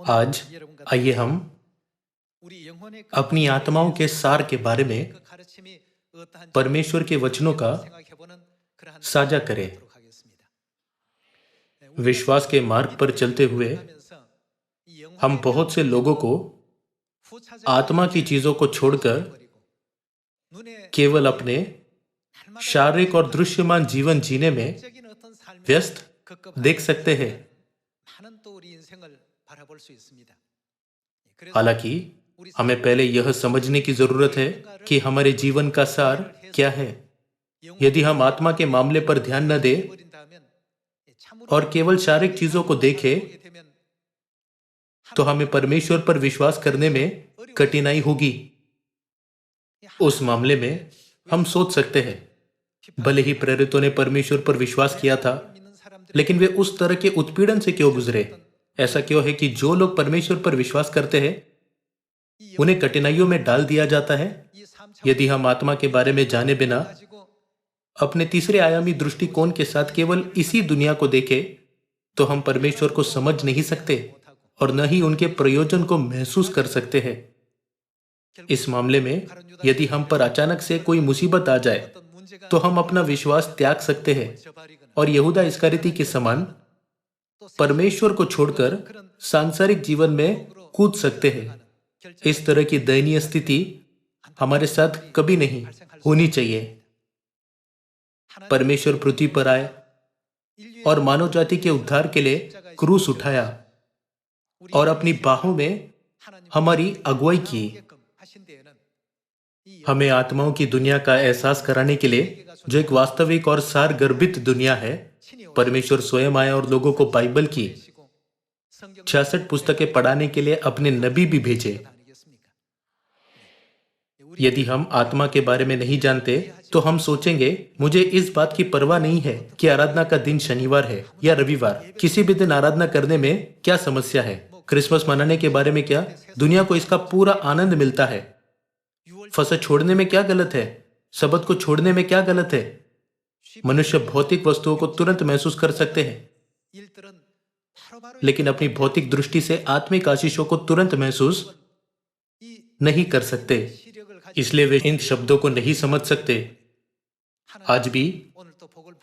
आज आइए हम अपनी आत्माओं के सार के बारे में परमेश्वर के वचनों का साझा करें। विश्वास के मार्ग पर चलते हुए हम बहुत से लोगों को आत्मा की चीजों को छोड़कर केवल अपने शारीरिक और दृश्यमान जीवन जीने में व्यस्त देख सकते हैं। हालांकि हमें पहले यह समझने की जरूरत है कि हमारे जीवन का सार क्या है। यदि हम आत्मा के मामले पर ध्यान न दें और केवल शारीरिक चीजों को देखें, तो हमें परमेश्वर पर विश्वास करने में कठिनाई होगी। उस मामले में हम सोच सकते हैं, भले ही प्रेरितों ने परमेश्वर पर विश्वास किया था, लेकिन वे उस तरह के उत्पीड़न से क्यों गुजरे? ऐसा क्यों है कि जो लोग परमेश्वर पर विश्वास करते हैं उन्हें कठिनाइयों में डाल दिया जाता है? यदि हम आत्मा के बारे में जाने बिना अपने तीसरे आयामी दृष्टिकोण के साथ केवल इसी दुनिया को देखें, तो हम परमेश्वर को समझ नहीं सकते और न ही उनके प्रयोजन को महसूस कर सकते हैं। इस मामले में यदि हम पर अचानक से कोई मुसीबत आ जाए, तो हम अपना विश्वास त्याग सकते हैं और यहूदा इस्करियोती के समान परमेश्वर को छोड़कर सांसारिक जीवन में कूद सकते हैं। इस तरह की दयनीय स्थिति हमारे साथ कभी नहीं होनी चाहिए। परमेश्वर पृथ्वी पर आए और मानव जाति के उद्धार के लिए क्रूस उठाया और अपनी बाहों में हमारी अगुवाई की। हमें आत्माओं की दुनिया का एहसास कराने के लिए, जो एक वास्तविक और सारगर्भित दुनिया है, परमेश्वर स्वयं आया और लोगों को बाइबल की 66 पुस्तकें पढ़ाने के लिए अपने नबी भी भेजे। यदि हम आत्मा के बारे में नहीं जानते, तो हम सोचेंगे, मुझे इस बात की परवाह नहीं है कि आराधना का दिन शनिवार है या रविवार। किसी भी दिन आराधना करने में क्या समस्या है? क्रिसमस मनाने के बारे में क्या? दुनिया को इसका पूरा आनंद मिलता है। फसह छोड़ने में क्या गलत है? सबत को छोड़ने में क्या गलत है? मनुष्य भौतिक वस्तुओं को तुरंत महसूस कर सकते हैं, लेकिन अपनी भौतिक दृष्टि से आत्मिक आशीषों को तुरंत महसूस नहीं कर सकते। इसलिए वे इन शब्दों को नहीं समझ सकते। आज भी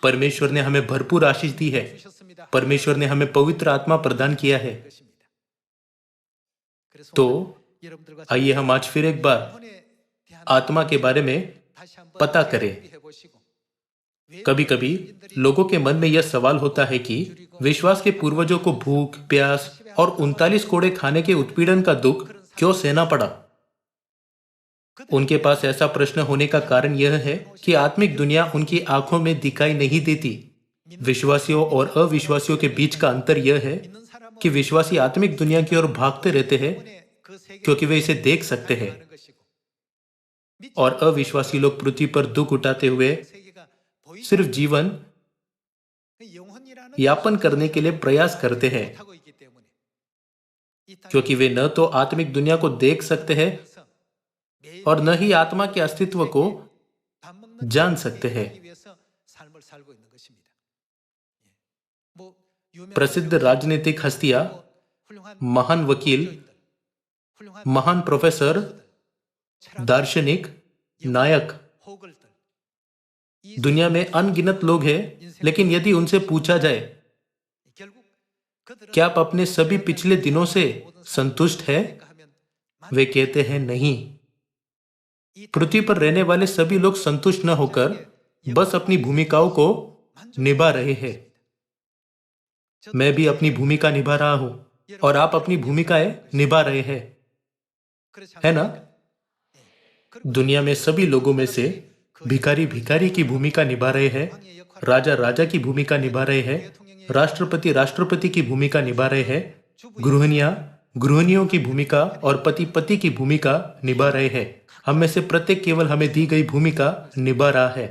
परमेश्वर ने हमें भरपूर आशीष दी है। परमेश्वर ने हमें पवित्र आत्मा प्रदान किया है। तो आइए हम आज फिर एक बार आत्मा के बारे में पता करें। कभी कभी लोगों के मन में यह सवाल होता है कि विश्वास के पूर्वजों को भूख, प्यास और 39 कोड़े खाने के उत्पीड़न का दुख क्यों सहना पड़ा? उनके पास ऐसा प्रश्न होने का कारण यह है कि आत्मिक दुनिया उनकी आंखों में दिखाई नहीं देती। विश्वासियों और अविश्वासियों के बीच का अंतर यह है कि विश्वासी आत्मिक दुनिया की ओर भागते रहते हैं क्योंकि वे इसे देख सकते हैं, और अविश्वासी लोग पृथ्वी पर दुख उठाते हुए सिर्फ जीवन यापन करने के लिए प्रयास करते हैं, क्योंकि वे न तो आत्मिक दुनिया को देख सकते हैं और न ही आत्मा के अस्तित्व को जान सकते हैं। प्रसिद्ध राजनीतिक हस्तियां, महान वकील, महान प्रोफेसर, दार्शनिक, नायक, दुनिया में अनगिनत लोग हैं, लेकिन यदि उनसे पूछा जाए, क्या आप अपने सभी पिछले दिनों से संतुष्ट हैं? वे कहते हैं नहीं। पृथ्वी पर रहने वाले सभी लोग संतुष्ट न होकर बस अपनी भूमिकाओं को निभा रहे हैं। मैं भी अपनी भूमिका निभा रहा हूं और आप अपनी भूमिकाएं निभा रहे हैं, है ना? दुनिया में सभी लोगों में से भिखारी भिखारी की भूमिका निभा रहे हैं, राजा राजा की भूमिका निभा रहे हैं, राष्ट्रपति राष्ट्रपति की भूमिका निभा रहे हैं, गृहिणियां गृहिणियों की भूमिका और पति पति की भूमिका निभा रहे हैं। हम में से प्रत्येक केवल हमें दी गई भूमिका निभा रहा है।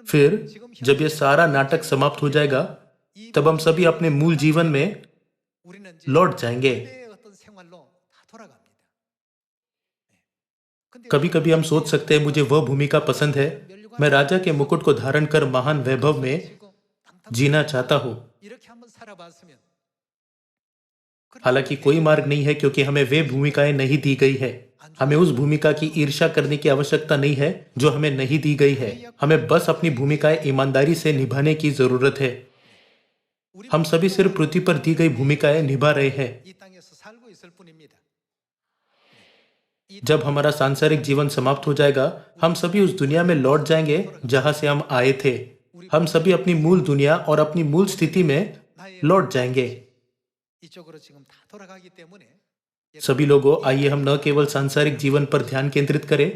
फिर जब यह सारा नाटक समाप्त हो जाएगा, तब हम सभी अपने मूल जीवन में लौट जाएंगे। कभी कभी हम सोच सकते हैं, मुझे वह भूमिका पसंद है, मैं राजा के मुकुट को धारण कर महान वैभव में जीना चाहता हूं। हालांकि कोई मार्ग नहीं है क्योंकि हमें वे भूमिकाएं नहीं दी गई है। हमें उस भूमिका की ईर्ष्या करने की आवश्यकता नहीं है जो हमें नहीं दी गई है। हमें बस अपनी भूमिकाएं ईमानदारी से निभाने की जरूरत है। हम सभी सिर्फ पृथ्वी पर दी गई भूमिकाएं निभा रहे हैं। जब हमारा सांसारिक जीवन समाप्त हो जाएगा, हम सभी उस दुनिया में लौट जाएंगे जहां से हम आए थे। हम सभी अपनी मूल दुनिया और अपनी मूल स्थिति में लौट जाएंगे। सभी लोगों, आइए हम न केवल सांसारिक जीवन पर ध्यान केंद्रित करें,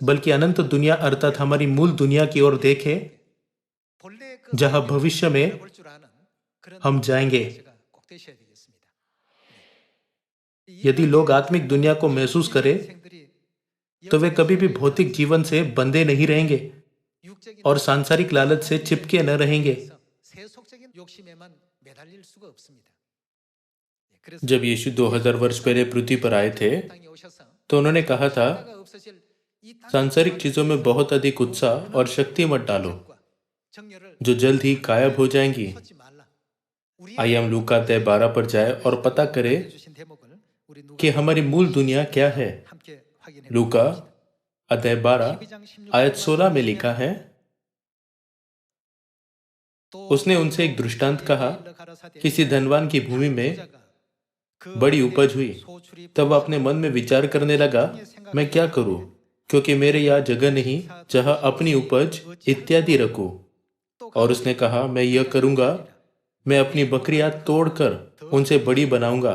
बल्कि अनंत दुनिया अर्थात हमारी मूल दुनिया की ओर देखें, जहां भविष्य में हम जाएंगे। यदि लोग आत्मिक दुनिया को महसूस करें, तो वे कभी भी भौतिक जीवन से बंधे नहीं रहेंगे और सांसारिक लालच से चिपके न रहेंगे। जब यीशु 2000 वर्ष पहले पृथ्वी पर आए थे, तो उन्होंने कहा था, सांसारिक चीजों में बहुत अधिक उत्साह और शक्ति मत डालो, जो जल्द ही गायब हो जाएंगी। आइए हम लूका अध्याय 12 पर जाए और पता करें कि हमारी मूल दुनिया क्या है। लूका अध्याय 12 आयत 16 में लिखा है, उसने उनसे एक दृष्टांत कहा, किसी धनवान की भूमि में बड़ी उपज हुई। तब वह अपने मन में विचार करने लगा, मैं क्या करूं, क्योंकि मेरे यहाँ जगह नहीं जहां अपनी उपज इत्यादि रखूं। और उसने कहा, मैं यह करूंगा, मैं अपनी बकरियां तोड़कर उनसे बड़ी बनाऊंगा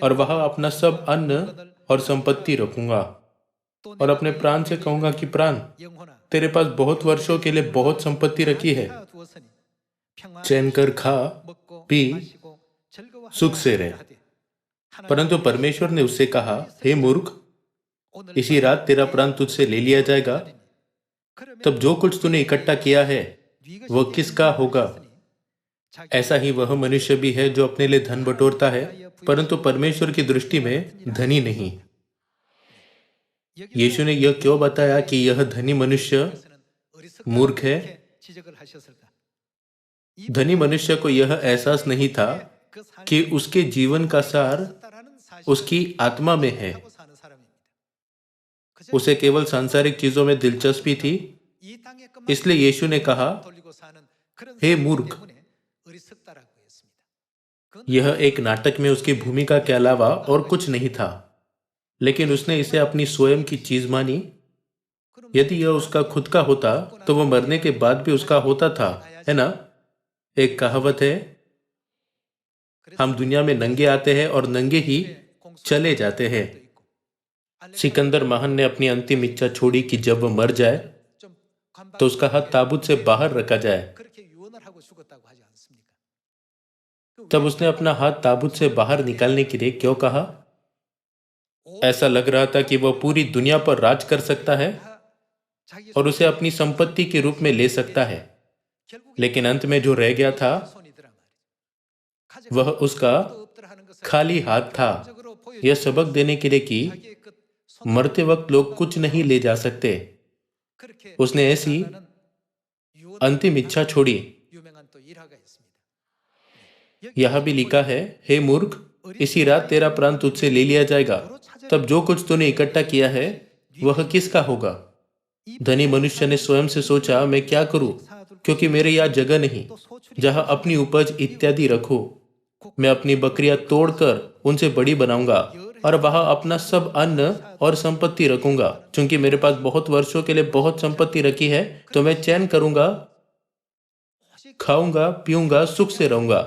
और वहां अपना सब अन्न और संपत्ति रखूंगा और अपने प्राण से कहूंगा कि प्राण, तेरे पास बहुत वर्षों के लिए बहुत संपत्ति रखी है, चैन कर खा पी सुख से रह। परंतु परमेश्वर ने उससे कहा, हे मूर्ख, इसी रात तेरा प्राण तुझसे ले लिया जाएगा। तब जो कुछ तूने इकट्ठा किया है वह किसका होगा? ऐसा ही वह मनुष्य भी है जो अपने लिए धन बटोरता है, परंतु परमेश्वर की दृष्टि में धनी नहीं। यीशु ने यह क्यों बताया कि यह धनी मनुष्य मूर्ख है? धनी मनुष्य को यह एहसास नहीं था कि उसके जीवन का सार उसकी आत्मा में है। उसे केवल सांसारिक चीजों में दिलचस्पी थी। इसलिए यीशु ने कहा, हे मूर्ख। यह एक नाटक में उसकी भूमिका के अलावा और कुछ नहीं था, लेकिन उसने इसे अपनी स्वयं की चीज मानी। यदि यह उसका खुद का होता तो वह मरने के बाद भी उसका होता था, है ना? एक कहावत है, हम दुनिया में नंगे आते हैं और नंगे ही चले जाते हैं। सिकंदर महान ने अपनी अंतिम इच्छा छोड़ी कि जब वह मर जाए तो उसका हाथ ताबूत से बाहर रखा जाए। तब उसने अपना हाथ ताबूत से बाहर निकालने के लिए क्यों कहा? ऐसा लग रहा था कि वह पूरी दुनिया पर राज कर सकता है और उसे अपनी संपत्ति के रूप में ले सकता है। लेकिन अंत में जो रह गया था वह उसका खाली हाथ था। यह सबक देने के लिए कि मरते वक्त लोग कुछ नहीं ले जा सकते। उसने ऐसी अंतिम इच्छा छोड़ी। यह भी लिखा है, हे मूर्ख, इसी रात तेरा प्राण तुझसे ले लिया जाएगा। तब जो कुछ तूने इकट्ठा किया है वह किसका होगा? धनी मनुष्य ने स्वयं से सोचा, मैं क्या करूं, क्योंकि मेरे यहाँ जगह नहीं जहां अपनी उपज इत्यादि रखूं। मैं अपनी बकरियां तोड़कर उनसे बड़ी बनाऊंगा और वहां अपना सब अन्न और संपत्ति रखूंगा। क्योंकि मेरे पास बहुत वर्षों के लिए बहुत संपत्ति रखी है, तो मैं चैन करूंगा, खाऊंगा, पीऊंगा, सुख से रहूंगा।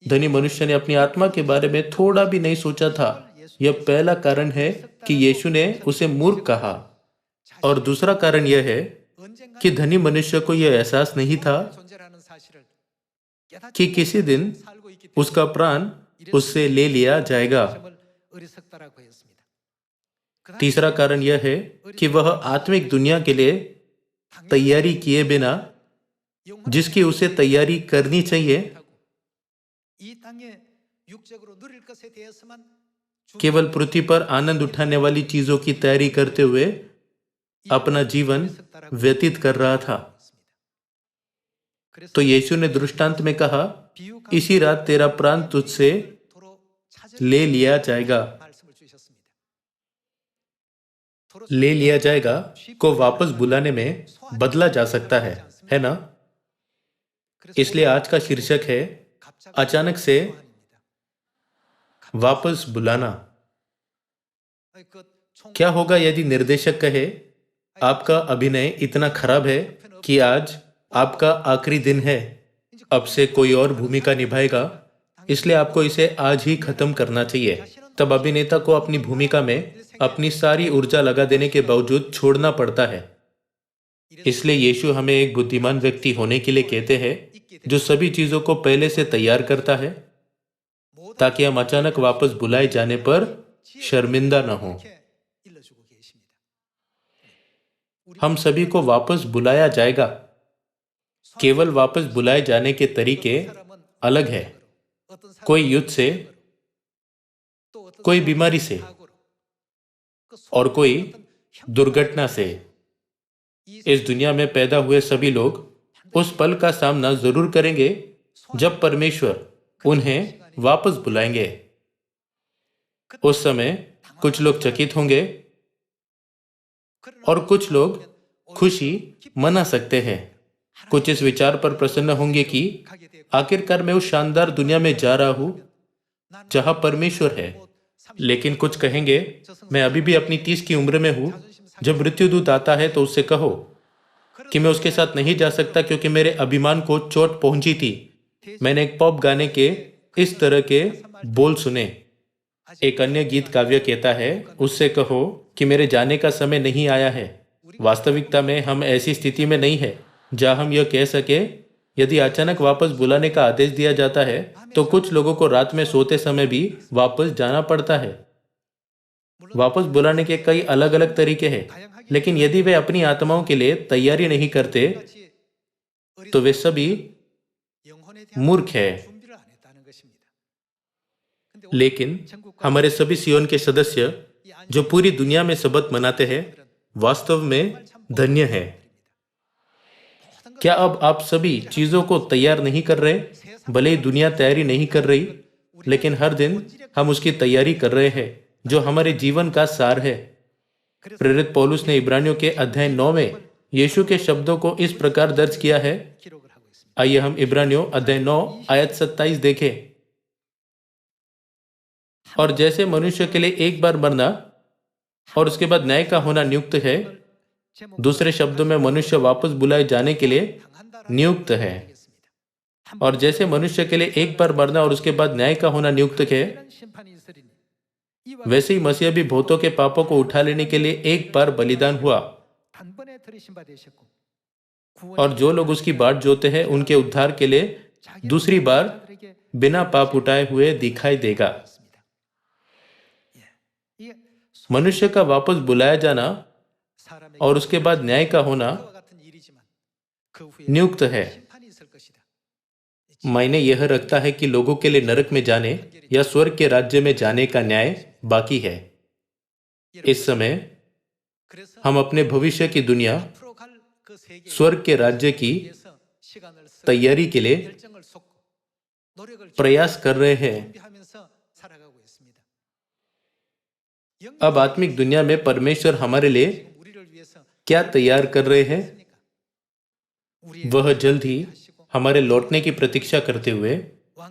धनी मनुष्य ने अपनी आत्मा के बारे में थोड़ा भी नहीं सोचा था। यह पहला कारण है कि यीशु ने उसे मूर्ख कहा। और दूसरा कारण यह है कि धनी मनुष्य को यह एहसास नहीं था कि किसी दिन उसका प्राण उससे ले लिया जाएगा। तीसरा कारण यह है कि वह आत्मिक दुनिया के लिए तैयारी किए बिना, जिसकी उसे तैयारी करनी चाहिए, केवल पृथ्वी पर आनंद उठाने वाली चीजों की तैयारी करते हुए अपना जीवन व्यतीत कर रहा था। तो यीशु ने दृष्टांत में कहा, इसी रात तेरा प्राण तुझसे ले लिया जाएगा। ले लिया जाएगा को वापस बुलाने में बदला जा सकता है ना? इसलिए आज का शीर्षक है अचानक से वापस बुलाना। क्या होगा यदि निर्देशक कहे आपका अभिनय इतना खराब है कि आज आपका आखिरी दिन है, अब से कोई और भूमिका निभाएगा, इसलिए आपको इसे आज ही खत्म करना चाहिए। तब अभिनेता को अपनी भूमिका में अपनी सारी ऊर्जा लगा देने के बावजूद छोड़ना पड़ता है। इसलिए यीशु हमें एक बुद्धिमान व्यक्ति होने के लिए कहते हैं जो सभी चीजों को पहले से तैयार करता है ताकि हम अचानक वापस बुलाए जाने पर शर्मिंदा न हो। हम सभी को वापस बुलाया जाएगा। केवल वापस बुलाए जाने के तरीके अलग है। कोई युद्ध से, कोई बीमारी से और कोई दुर्घटना से। इस दुनिया में पैदा हुए सभी लोग उस पल का सामना जरूर करेंगे जब परमेश्वर उन्हें वापस बुलाएंगे। उस समय कुछ लोग चकित होंगे और कुछ लोग खुशी मना सकते हैं। कुछ इस विचार पर प्रसन्न होंगे कि आखिरकार मैं उस शानदार दुनिया में जा रहा हूं जहां परमेश्वर है। लेकिन कुछ कहेंगे मैं अभी भी अपनी 30 की उम्र में हूं। जब मृत्युदूत आता है तो उससे कहो कि मैं उसके साथ नहीं जा सकता क्योंकि मेरे अभिमान को चोट पहुंची थी। मैंने एक पॉप गाने के इस तरह के बोल सुने। एक अन्य गीत काव्य कहता है उससे कहो कि मेरे जाने का समय नहीं आया है। वास्तविकता में हम ऐसी स्थिति में नहीं है जहां हम यह कह सके। यदि अचानक वापस बुलाने का आदेश दिया जाता है तो कुछ लोगों को रात में सोते समय भी वापस जाना पड़ता है। वापस बुलाने के कई अलग अलग तरीके हैं, लेकिन यदि वे अपनी आत्माओं के लिए तैयारी नहीं करते तो वे सभी मूर्ख हैं। लेकिन हमारे सभी सियोन के सदस्य जो पूरी दुनिया में सबत मनाते हैं वास्तव में धन्य है। क्या अब आप सभी चीजों को तैयार नहीं कर रहे? भले ही दुनिया तैयारी नहीं कर रही, लेकिन हर दिन हम उसकी तैयारी कर रहे हैं जो हमारे जीवन का सार है। प्रेरित पौलुस ने इब्रानियों के अध्याय 9 में यीशु के शब्दों को इस प्रकार दर्ज किया है। आइए हम इब्रानियों अध्याय 9 आयत 27 देखें। और जैसे मनुष्य के लिए एक बार मरना और उसके बाद न्याय का होना नियुक्त है, दूसरे शब्दों में मनुष्य वापस बुलाए जाने के लिए नियुक्त है। और जैसे मनुष्य के लिए एक बार मरना और उसके बाद न्याय का होना नियुक्त है, वैसे ही मसीह भी बहुतों के पापों को उठा लेने के लिए एक बार बलिदान हुआ। और जो लोग उसकी बाट जोते हैं उनके उद्धार के लिए दूसरी बार बिना पाप उठाए हुए दिखाई देगा। मनुष्य का वापस बुलाया जाना और उसके बाद न्याय का होना नियुक्त है। मायने यह रखता है कि लोगों के लिए नरक में जाने या स्वर्ग के राज्य में जाने का न्याय बाकी है। इस समय हम अपने भविष्य की दुनिया, स्वर्ग के राज्य की तैयारी के लिए प्रयास कर रहे हैं। अब आत्मिक दुनिया में परमेश्वर हमारे लिए क्या तैयार कर रहे हैं? वह जल्द ही हमारे लौटने की प्रतीक्षा करते हुए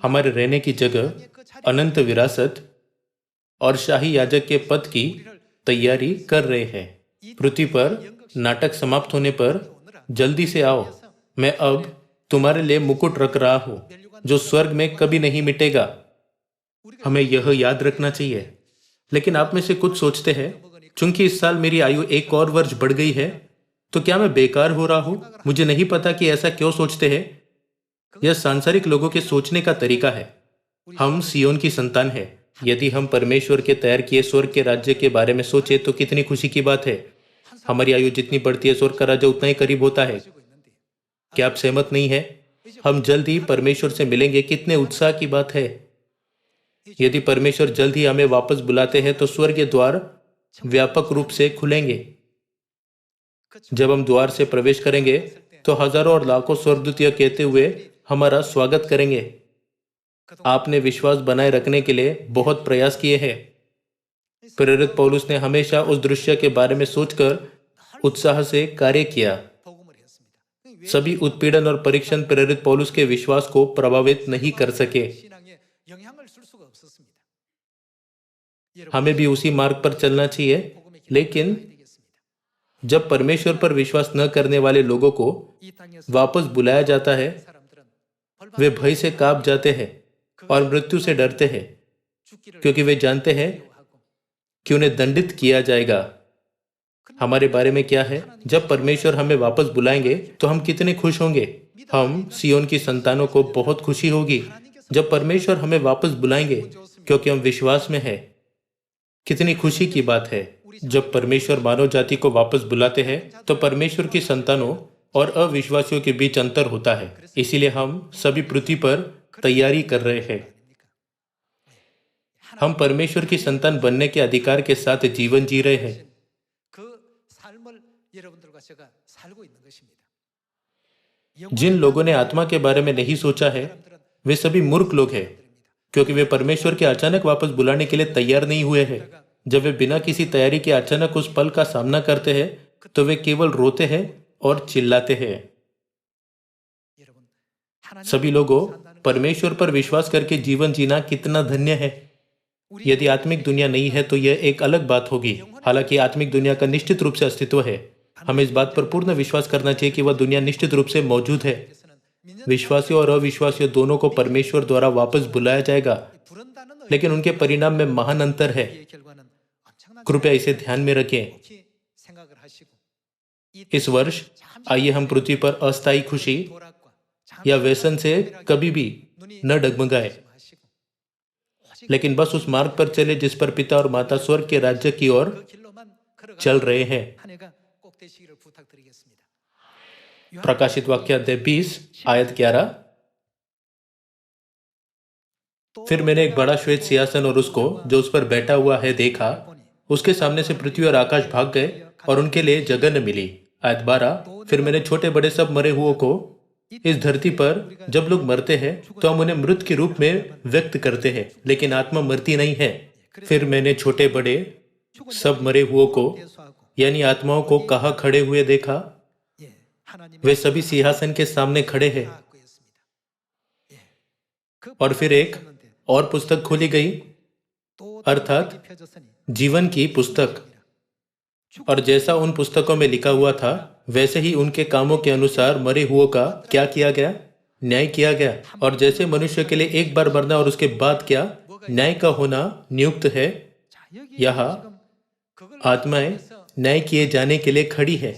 हमारे रहने की जगह, अनंत विरासत और शाही याजक के पद की तैयारी कर रहे हैं। पृथ्वी पर नाटक समाप्त होने पर जल्दी से आओ, मैं अब तुम्हारे लिए मुकुट रख रहा हूं जो स्वर्ग में कभी नहीं मिटेगा। हमें यह याद रखना चाहिए। लेकिन आप में से कुछ सोचते हैं चूंकि इस साल मेरी आयु एक और वर्ष बढ़ गई है तो क्या मैं बेकार हो रहा हूं? मुझे नहीं पता कि ऐसा क्यों सोचते हैं। यह सांसारिक लोगों के सोचने का तरीका है। हम सियोन की संतान है। यदि हम परमेश्वर के तैयार किए स्वर्ग के राज्य के बारे में सोचे तो कितनी खुशी की बात है। हमारी आयु जितनी बढ़ती है स्वर्ग का राज्य उतना ही करीब होता है। क्या आप सहमत नहीं है? हम जल्द ही परमेश्वर से मिलेंगे। कितने उत्साह की बात है। यदि परमेश्वर जल्द ही हमें वापस बुलाते हैं तो स्वर्गीय द्वार व्यापक रूप से खुलेंगे। जब हम द्वार से प्रवेश करेंगे तो हजारों और लाखों स्वर्गदूत यह कहते हुए हमारा स्वागत करेंगे, आपने विश्वास बनाए रखने के लिए बहुत प्रयास किए हैं। प्रेरित पौलुस ने हमेशा उस दृश्य के बारे में सोचकर उत्साह से कार्य किया। सभी उत्पीड़न और परीक्षण प्रेरित पौलुस के विश्वास को प्रभावित नहीं कर सके। हमें भी उसी मार्ग पर चलना चाहिए, लेकिन जब परमेश्वर पर विश्वास न करने वाले लोगों को वापस बुलाया जाता है, वे भय से कांप जाते हैं और मृत्यु से डरते हैं, क्योंकि वे जानते हैं कि उन्हें दंडित किया जाएगा। हमारे बारे में क्या है? जब परमेश्वर हमें वापस बुलाएंगे तो हम कितने खुश होंगे। हम सियोन की संतानों को बहुत खुशी होगी जब परमेश्वर हमें वापस बुलाएंगे, क्योंकि हम विश्वास में हैं। कितनी खुशी की बात है। जब परमेश्वर मानव जाति को वापस बुलाते हैं तो परमेश्वर की संतानों और अविश्वासियों के बीच अंतर होता है। इसीलिए हम सभी पृथ्वी पर तैयारी कर रहे हैं। हम परमेश्वर की संतान बनने के अधिकार के साथ जीवन जी रहे हैं। जिन लोगों ने आत्मा के बारे में नहीं सोचा है, वे सभी मूर्ख लोग हैं, क्योंकि वे परमेश्वर के अचानक वापस बुलाने के लिए तैयार नहीं हुए हैं। जब वे बिना किसी तैयारी के अचानक उस पल का सामना करते हैं, तो वे केवल रोते हैं और चिल्लाते हैं। सभी लोगों, परमेश्वर पर विश्वास करके जीवन जीना कितना धन्य है। यदि आत्मिक दुनिया नहीं है तो यह एक अलग बात होगी। हालांकि आत्मिक दुनिया का निश्चित रूप से अस्तित्व है। हमें इस बात पर पूर्ण विश्वास करना चाहिए कि वह दुनिया निश्चित रूप से मौजूद है। विश्वासियों और अविश्वासियों दोनों को परमेश्वर द्वारा वापस बुलाया जाएगा, लेकिन उनके परिणाम में महान अंतर है। कृपया इसे ध्यान में रखें। इस वर्ष आइए हम पृथ्वी पर अस्थायी खुशी या व्यसन से कभी भी न डगमगाए, लेकिन बस उस मार्ग पर चले जिस पर पिता और माता स्वर्ग के राज्य की ओर चल रहे हैं। प्रकाशित वाक्य अध्याय 20 आयत 11। फिर मैंने एक बड़ा श्वेत सिंहासन और उसको जो उस पर बैठा हुआ है देखा। उसके सामने से पृथ्वी और आकाश भाग गए और उनके लिए जगह न मिली। आयत 12। फिर मैंने छोटे बड़े सब मरे हुओं को, इस धरती पर जब लोग मरते हैं तो हम उन्हें मृत के रूप में व्यक्त करते हैं, लेकिन आत्मा मरती नहीं है। फिर मैंने छोटे बड़े सब मरे हुओं को, यानी आत्माओं को, कहाँ खड़े हुए देखा। वे सभी सिंहासन के सामने खड़े हैं। और फिर एक और पुस्तक खोली गई, अर्थात जीवन की पुस्तक। और जैसा उन पुस्तकों में लिखा हुआ था, वैसे ही उनके कामों के अनुसार मरे हुओं का क्या किया गया? न्याय किया गया। और जैसे मनुष्य के लिए एक बार मरना और उसके बाद क्या न्याय का होना नियुक्त है, यहाँ आत्माएं न्याय किए जाने के लिए खड़ी है।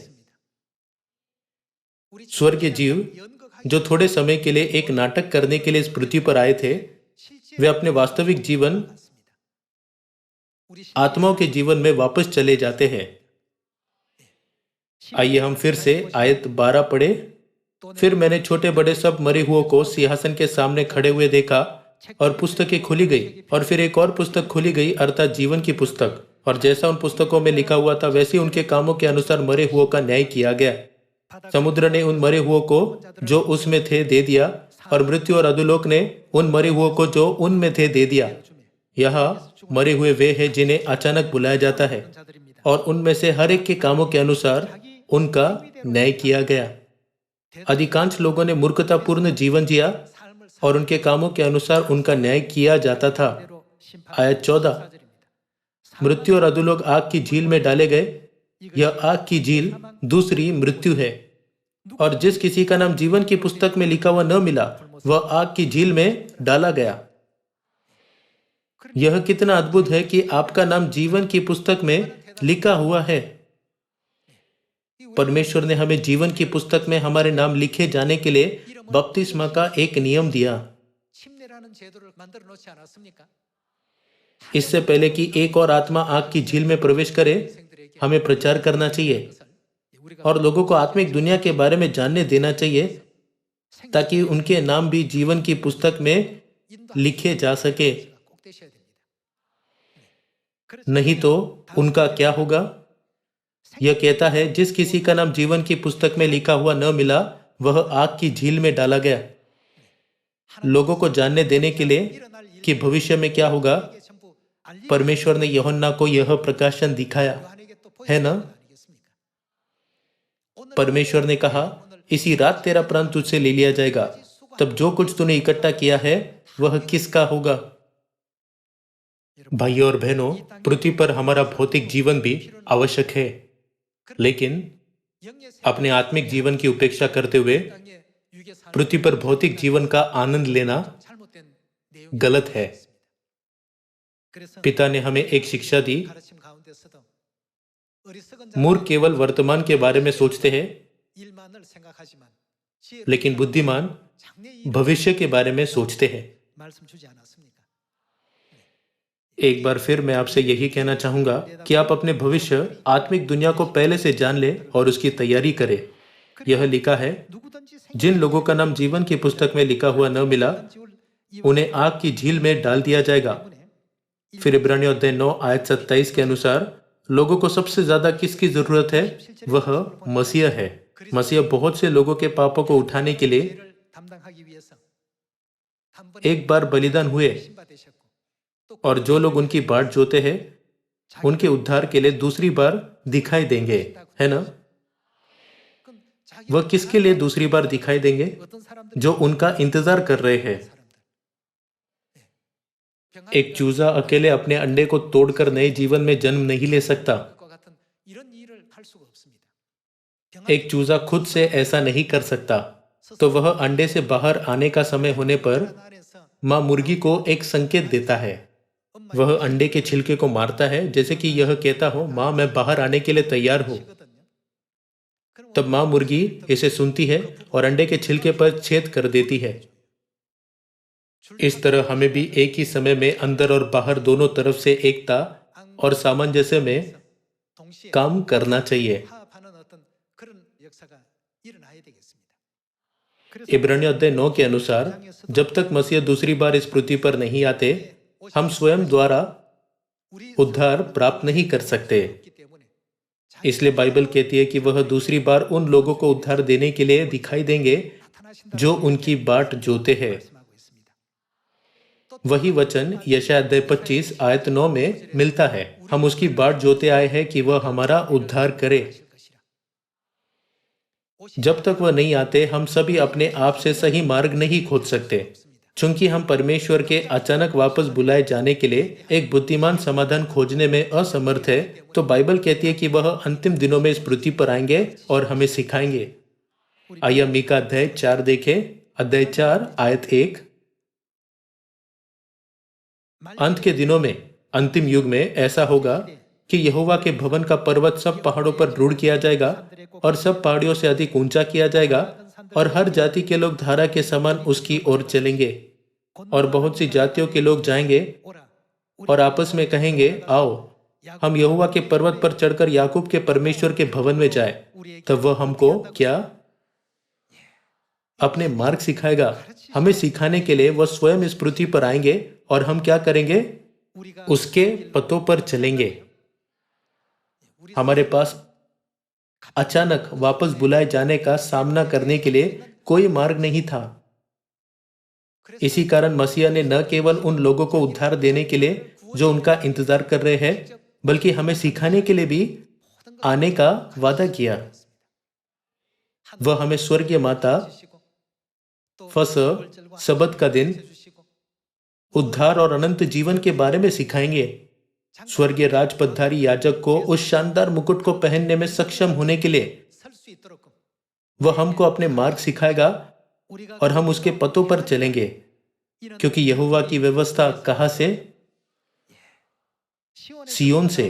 स्वर्गीय जीव जो थोड़े समय के लिए एक नाटक करने के लिए इस पृथ्वी पर आए थे, वे अपने वास्तविक जीवन आत्माओं के जीवन में वापस चले जाते हैं। आइए हम फिर से आयत 12 पढ़े। फिर मैंने छोटे बड़े सब मरे हुओं को सिंहासन के सामने खड़े हुए देखा और पुस्तकें खुली गई। और फिर एक और पुस्तक खुली गई, अर्थात जीवन की पुस्तक। और जैसा उन पुस्तकों में लिखा हुआ था, वैसे उनके कामों के अनुसार मरे हुओं का न्याय किया गया। समुद्र ने उन मरे हुओं को जो उसमें थे दे दिया, और मृत्यु और अधोलोक ने उन मरे हुओं को जो उनमें थे दे दिया। यहाँ मरे हुए वे हैं जिन्हें अचानक बुलाया जाता है, और उनमें से हर एक के कामों के अनुसार उनका न्याय किया गया। अधिकांश लोगों ने मूर्खतापूर्ण जीवन जिया और उनके कामों के अनुसार उनका न्याय किया जाता था। आयत 14। मृत्यु और अधोलोक आग की झील में डाले गए। यह आग की झील दूसरी मृत्यु है। और जिस किसी का नाम जीवन की पुस्तक में लिखा हुआ न मिला, वह आग की झील में डाला गया। यह कितना अद्भुत है कि आपका नाम जीवन की पुस्तक में लिखा हुआ है। परमेश्वर ने हमें जीवन की पुस्तक में हमारे नाम लिखे जाने के लिए बपतिस्मा का एक नियम दिया। इससे पहले कि एक और आत्मा आग की झील में प्रवेश करे, हमें प्रचार करना चाहिए और लोगों को आत्मिक दुनिया के बारे में जानने देना चाहिए, ताकि उनके नाम भी जीवन की पुस्तक में लिखे जा सके। नहीं तो उनका क्या होगा? यह कहता है, जिस किसी का नाम जीवन की पुस्तक में लिखा हुआ न मिला, वह आग की झील में डाला गया। लोगों को जानने देने के लिए कि भविष्य में क्या होगा, परमेश्वर ने यूहन्ना को यह प्रकाशन दिखाया, है ना? परमेश्वर ने कहा, इसी रात तेरा प्राण तुझसे ले लिया जाएगा, तब जो कुछ तूने इकट्ठा किया है वह किसका होगा? भाइयों और बहनों, पृथ्वी पर हमारा भौतिक जीवन भी आवश्यक है, लेकिन अपने आत्मिक जीवन की उपेक्षा करते हुए पृथ्वी पर भौतिक जीवन का आनंद लेना गलत है। पिता ने हमें एक शिक्षा दी, मूर्ख केवल वर्तमान के बारे में सोचते हैं, लेकिन बुद्धिमान भविष्य के बारे में सोचते हैं। एक बार फिर मैं आपसे यही कहना चाहूंगा कि आप अपने भविष्य आत्मिक दुनिया को पहले से जान ले और उसकी तैयारी करें। यह लिखा है, जिन लोगों का नाम जीवन की पुस्तक में लिखा हुआ न मिला, उन्हें आग की झील में डाल दिया जाएगा। फिर इब्रानियों अध्याय 9 आयत 27 के अनुसार लोगों को सबसे ज्यादा किसकी जरूरत है? वह मसीह है। मसीह बहुत से लोगों के पापों को उठाने के लिए एक बार बलिदान हुए, और जो लोग उनकी बाट जोते हैं उनके उद्धार के लिए दूसरी बार दिखाई देंगे, है ना? वह किसके लिए दूसरी बार दिखाई देंगे? जो उनका इंतजार कर रहे हैं। एक चूजा अकेले अपने अंडे को तोड़कर नए जीवन में जन्म नहीं ले सकता। एक चूजा खुद से ऐसा नहीं कर सकता, तो वह अंडे से बाहर आने का समय होने पर मां मुर्गी को एक संकेत देता है। वह अंडे के छिलके को मारता है, जैसे कि यह कहता हो, मां मैं बाहर आने के लिए तैयार हूं। तब मां मुर्गी इसे सुनती है और अंडे के छिलके पर छेद कर देती है। इस तरह हमें भी एक ही समय में अंदर और बाहर दोनों तरफ से एकता और सामंजस्य में काम करना चाहिए। इब्रानियों अध्याय 9 के अनुसार जब तक मसीह दूसरी बार इस पृथ्वी पर नहीं आते, हम स्वयं द्वारा उद्धार प्राप्त नहीं कर सकते। इसलिए बाइबल कहती है कि वह दूसरी बार उन लोगों को उद्धार देने के लिए दिखाई देंगे जो उनकी बाट जोते हैं। वही वचन यशायाह अध्याय 25 आयत 9 में मिलता है। हम उसकी बाट जोते आए हैं कि वह हमारा उद्धार करे। जब तक वह नहीं आते, हम सभी अपने आप से सही मार्ग नहीं खोज सकते। चूंकि हम परमेश्वर के अचानक वापस बुलाए जाने के लिए एक बुद्धिमान समाधान खोजने में असमर्थ है, तो बाइबल कहती है कि वह अंतिम दिनों में इस पृथ्वी पर आएंगे और हमें सिखाएंगे। आइए मीका अध्याय 4 देखें। अध्याय 4 आयत 1। अंत के दिनों में, अंतिम युग में ऐसा होगा कि यहोवा के भवन का पर्वत सब पहाड़ों पर रूढ़ किया जाएगा और सब पहाड़ियों से अधिक ऊंचा किया जाएगा, और हर जाति के लोग धारा के समान उसकी ओर चलेंगे। और बहुत सी जातियों के लोग जाएंगे और आपस में कहेंगे, आओ हम यहोवा के पर्वत पर चढ़कर याकूब के परमेश्वर के भवन में जाए। तब वह हमको क्या? अपने मार्ग सिखाएगा। हमें सिखाने के लिए वह स्वयं इस पृथ्वी पर आएंगे और हम क्या करेंगे? उसके पतों पर चलेंगे। हमारे पास अचानक वापस बुलाए जाने का सामना करने के लिए कोई मार्ग नहीं था। इसी कारण मसीहा ने न केवल उन लोगों को उद्धार देने के लिए जो उनका इंतजार कर रहे हैं, बल्कि हमें सिखाने के लिए भी आने का वादा किया। वह हमें स्वर्गीय माता, फसह, सबत का दिन, उद्धार और अनंत जीवन के बारे में सिखाएंगे। स्वर्गीय राजपदधारी याजक को उस शानदार मुकुट को पहनने में सक्षम होने के लिए वह हमको अपने मार्ग सिखाएगा और हम उसके पतों पर चलेंगे। क्योंकि यहोवा की व्यवस्था कहां से? सियोन से,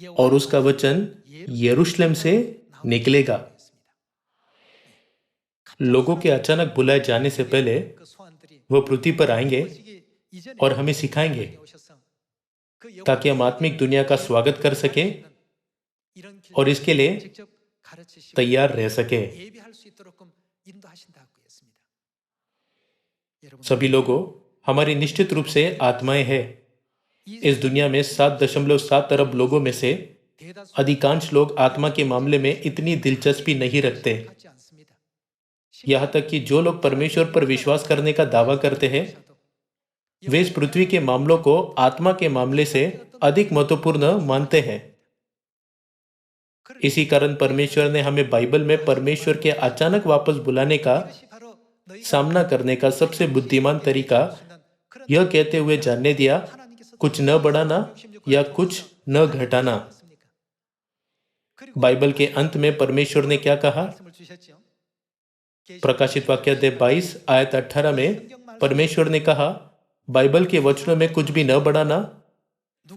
और उसका वचन यरूशलेम से निकलेगा। लोगों के अचानक बुलाए जाने से पहले वह पृथ्वी पर आएंगे और हमें सिखाएंगे, ताकि हम आत्मिक दुनिया का स्वागत कर सकें और इसके लिए तैयार रह सके। सभी लोगों, हमारी निश्चित रूप से आत्माएं हैं। इस दुनिया में 7.7 अरब लोगों में से अधिकांश लोग आत्मा के मामले में इतनी दिलचस्पी नहीं रखते। यहाँ तक कि जो लोग परमेश्वर पर विश्वास करने का दावा करते हैं वे इस पृथ्वी के मामलों को आत्मा के मामले से अधिक महत्वपूर्ण मानते हैं। इसी कारण परमेश्वर ने हमें बाइबल में परमेश्वर के अचानक वापस बुलाने का सामना करने का सबसे बुद्धिमान तरीका यह कहते हुए जानने दिया, कुछ न बढ़ाना या कुछ न घटाना। बाइबल के अंत में परमेश्वर ने क्या कहा? प्रकाशित वाक्याध्याय 22 आयत 18 में परमेश्वर ने कहा, बाइबल के वचनों में कुछ भी न बढ़ाना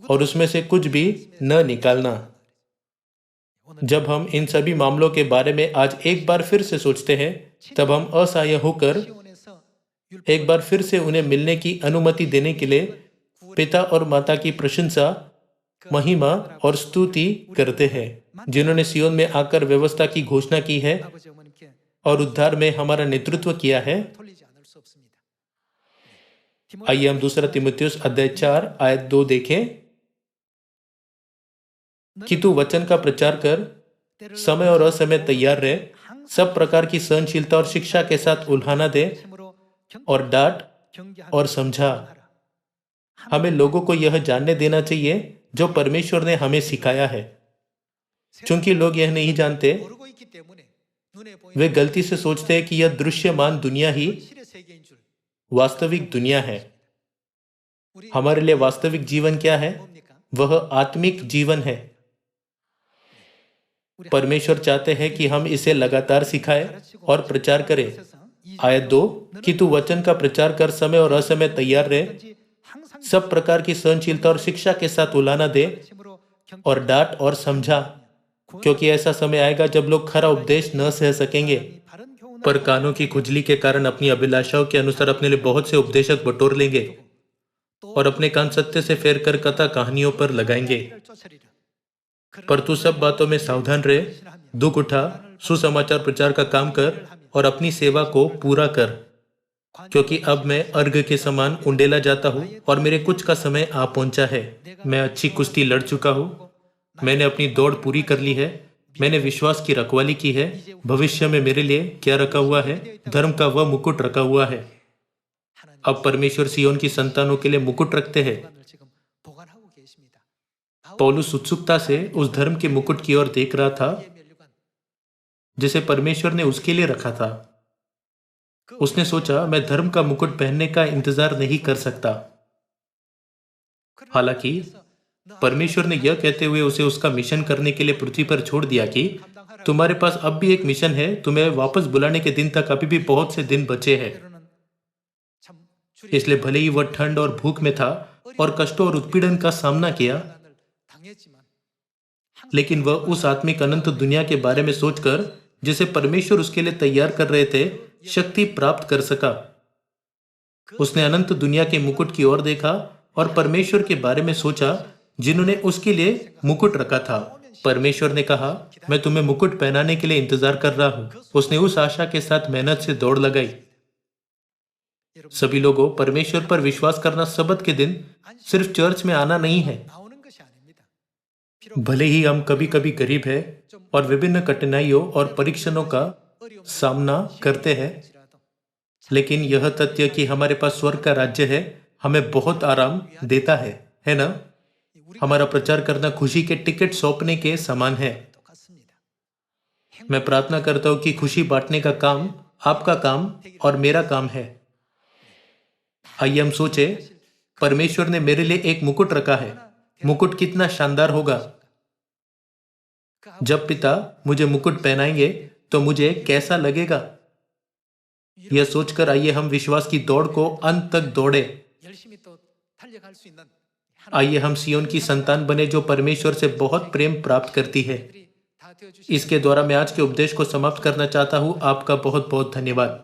और उसमें से कुछ भी न निकालना। जब हम इन सभी मामलों के बारे में आज एक बार फिर से सोचते हैं, तब हम असहाय होकर एक बार फिर से उन्हें मिलने की अनुमति देने के लिए पिता और माता की प्रशंसा, महिमा और स्तुति करते हैं, जिन्होंने सियोन में आकर व्यवस्था की घोषणा की है और उद्धार में हमारा नेतृत्व किया है। आइए हम दूसरा तीमुथियुस अध्याय 4 आयत 2 देखें कि तू वचन का प्रचार कर, समय और असमय तैयार रहे, सब प्रकार की सहनशीलता और शिक्षा के साथ उल्हाना दे और डांट और समझा। हमें लोगों को यह जानने देना चाहिए जो परमेश्वर ने हमें सिखाया है। क्योंकि लोग यह नहीं जानते, वे गलती से सोचते हैं कि यह दृश्यमान दुनिया ही वास्तविक दुनिया है। हमारे लिए वास्तविक जीवन क्या है? वह आत्मिक जीवन है। परमेश्वर चाहते हैं कि हम इसे लगातार सिखाएं और प्रचार करें। आयत 2 कि तू वचन का प्रचार कर, समय और असमय तैयार रहे, सब प्रकार की सहनशीलता और शिक्षा के साथ उलाना दे और डांट और समझा, क्योंकि ऐसा समय आएगा जब लोग खरा उपदेश न सह सकेंगे, पर कानों की खुजली के कारण अपनी अभिलाषाओं के अनुसार अपने लिए बहुत से उपदेशक बटोर लेंगे और अपने कान सत्य से फेर कर कथा कहानियों पर लगाएंगे। पर तू सब बातों में सावधान रहे, दुख उठा, सुसमाचार प्रचार का काम कर और अपनी सेवा को पूरा कर, क्योंकि अब मैं अर्घ के समान उंडेला जाता हूँ और मेरे कुछ का समय आ पहुंचा है। मैं अच्छी कुश्ती लड़ चुका हूँ, मैंने अपनी दौड़ पूरी कर ली है, मैंने विश्वास की रखवाली की है। भविष्य में मेरे लिए क्या रखा हुआ है? धर्म का वह मुकुट रखा हुआ है। अब परमेश्वर सियोन की संतानों के लिए मुकुट रखते हैं। पौलुस उत्सुकता से उस धर्म के मुकुट की ओर देख रहा था जिसे परमेश्वर ने उसके लिए रखा था। उसने सोचा, मैं धर्म का मुकुट पहनने का इंतजार नहीं कर सकता। हालांकि परमेश्वर ने यह कहते हुए उसे उसका मिशन करने के लिए पृथ्वी पर छोड़ दिया कि तुम्हारे पास अब भी एक मिशन है, तुम्हें वापस बुलाने के दिन तक अभी भी बहुत से दिन बचे हैं। इसलिए भले ही वह ठंड और भूख में था और कष्टों और उत्पीड़न का सामना किया, लेकिन वह उस आत्मिक अनंत दुनिया के बारे में सोचकर जिसे परमेश्वर उसके लिए तैयार कर रहे थे, शक्ति प्राप्त कर सका। उसने अनंत दुनिया के मुकुट की ओर देखा और परमेश्वर के बारे में सोचा जिन्होंने उसके लिए मुकुट रखा था। परमेश्वर ने कहा, मैं तुम्हें मुकुट पहनाने के लिए इंतजार कर रहा हूं। उसने उस आशा के साथ मेहनत से दौड़ लगाई। सभी लोगों, परमेश्वर पर विश्वास करना सबत के दिन सिर्फ चर्च में आना नहीं है। भले ही हम कभी कभी गरीब हैं और विभिन्न कठिनाइयों और परीक्षणों का सामना करते हैं, लेकिन यह तथ्य कि हमारे पास स्वर्ग का राज्य है हमें बहुत आराम देता है ना? हमारा प्रचार करना खुशी के टिकट सौंपने के समान है। मैं प्रार्थना करता हूं कि खुशी बांटने का काम आपका काम और मेरा काम है। आइए हम सोचें, परमेश्वर ने मेरे लिए एक मुकुट रखा है। मुकुट कितना शानदार होगा। जब पिता मुझे मुकुट पहनाएंगे तो मुझे कैसा लगेगा? यह सोचकर आइए हम विश्वास की दौड़ को अंत तक दौड़े। आइए हम सियोन की संतान बने जो परमेश्वर से बहुत प्रेम प्राप्त करती है। इसके द्वारा मैं आज के उपदेश को समाप्त करना चाहता हूं। आपका बहुत बहुत धन्यवाद।